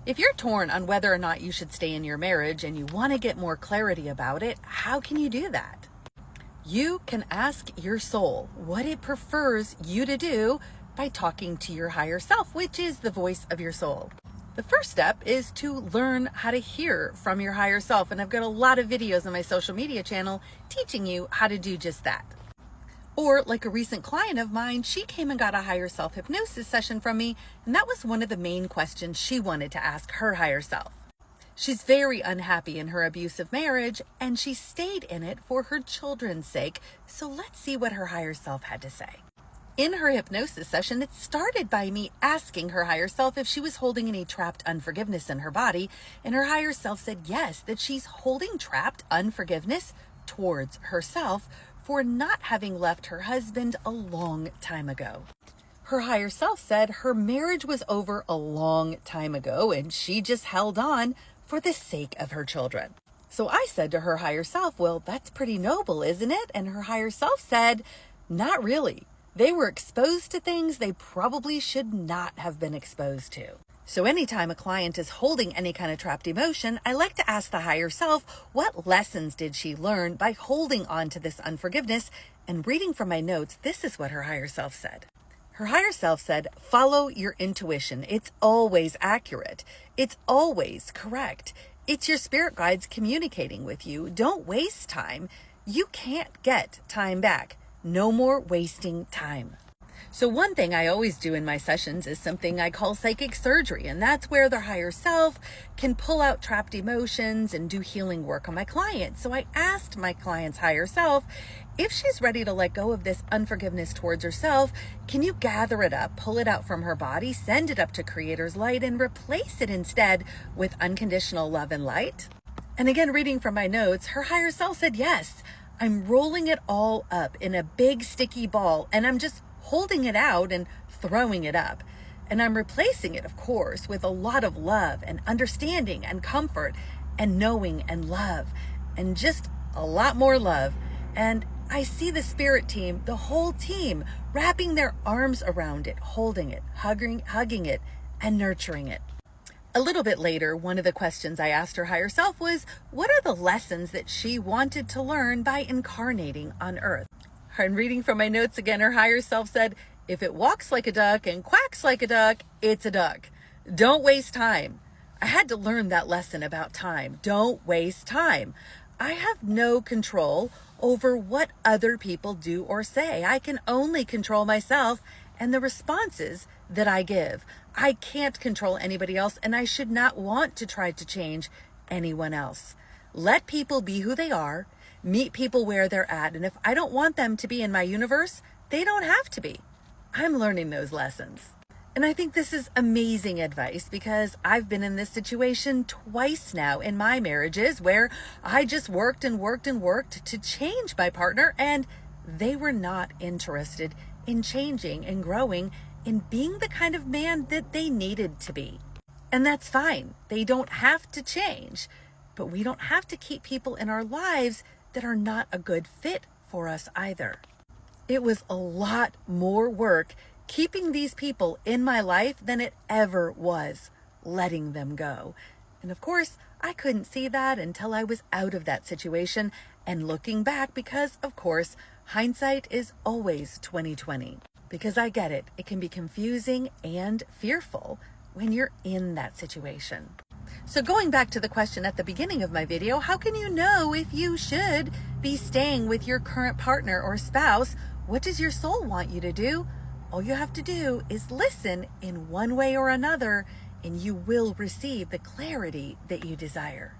If you're torn on whether or not you should stay in your marriage and you want to get more clarity about it, how can you do that? You can ask your soul what it prefers you to do by talking to your higher self, which is the voice of your soul. The first step is to learn how to hear from your higher self. And I've got a lot of videos on my social media channel teaching you how to do just that. Or like a recent client of mine, she came and got a higher self hypnosis session from me. And that was one of the main questions she wanted to ask her higher self. She's very unhappy in her abusive marriage, and she stayed in it for her children's sake. So let's see what her higher self had to say. In her hypnosis session, it started by me asking her higher self if she was holding any trapped unforgiveness in her body. And her higher self said yes, that she's holding trapped unforgiveness towards herself for not having left her husband a long time ago. Her higher self said her marriage was over a long time ago and she just held on for the sake of her children. So I said to her higher self, well, that's pretty noble, isn't it? And her higher self said, not really. They were exposed to things they probably should not have been exposed to. So anytime a client is holding any kind of trapped emotion, I like to ask the higher self, what lessons did she learn by holding on to this unforgiveness? And reading from my notes, this is what her higher self said. Her higher self said, follow your intuition. It's always accurate. It's always correct. It's your spirit guides communicating with you. Don't waste time. You can't get time back. No more wasting time. So one thing I always do in my sessions is something I call psychic surgery. And that's where the higher self can pull out trapped emotions and do healing work on my client. So I asked my client's higher self, if she's ready to let go of this unforgiveness towards herself, can you gather it up, pull it out from her body, send it up to Creator's light, and replace it instead with unconditional love and light? And again, reading from my notes, her higher self said, yes, I'm rolling it all up in a big sticky ball, and I'm just holding it out and throwing it up. And I'm replacing it, of course, with a lot of love and understanding and comfort and knowing and love and just a lot more love. And I see the spirit team, the whole team, wrapping their arms around it, holding it, hugging it, and nurturing it. A little bit later, one of the questions I asked her higher self was, what are the lessons that she wanted to learn by incarnating on Earth? And reading from my notes again, her higher self said, if it walks like a duck and quacks like a duck, it's a duck. Don't waste time. I had to learn that lesson about time. Don't waste time. I have no control over what other people do or say. I can only control myself and the responses that I give. I can't control anybody else, and I should not want to try to change anyone else. Let people be who they are. Meet people where they're at. And if I don't want them to be in my universe, they don't have to be. I'm learning those lessons. And I think this is amazing advice because I've been in this situation twice now in my marriages where I just worked to change my partner, and they were not interested in changing and growing and being the kind of man that they needed to be. And that's fine. They don't have to change, but we don't have to keep people in our lives that are not a good fit for us either. It was a lot more work keeping these people in my life than it ever was letting them go. And of course, I couldn't see that until I was out of that situation and looking back because, of course, hindsight is always 20/20. Because I get it. It can be confusing and fearful when you're in that situation. So going back to the question at the beginning of my video, how can you know if you should be staying with your current partner or spouse? What does your soul want you to do? All you have to do is listen in one way or another, and you will receive the clarity that you desire.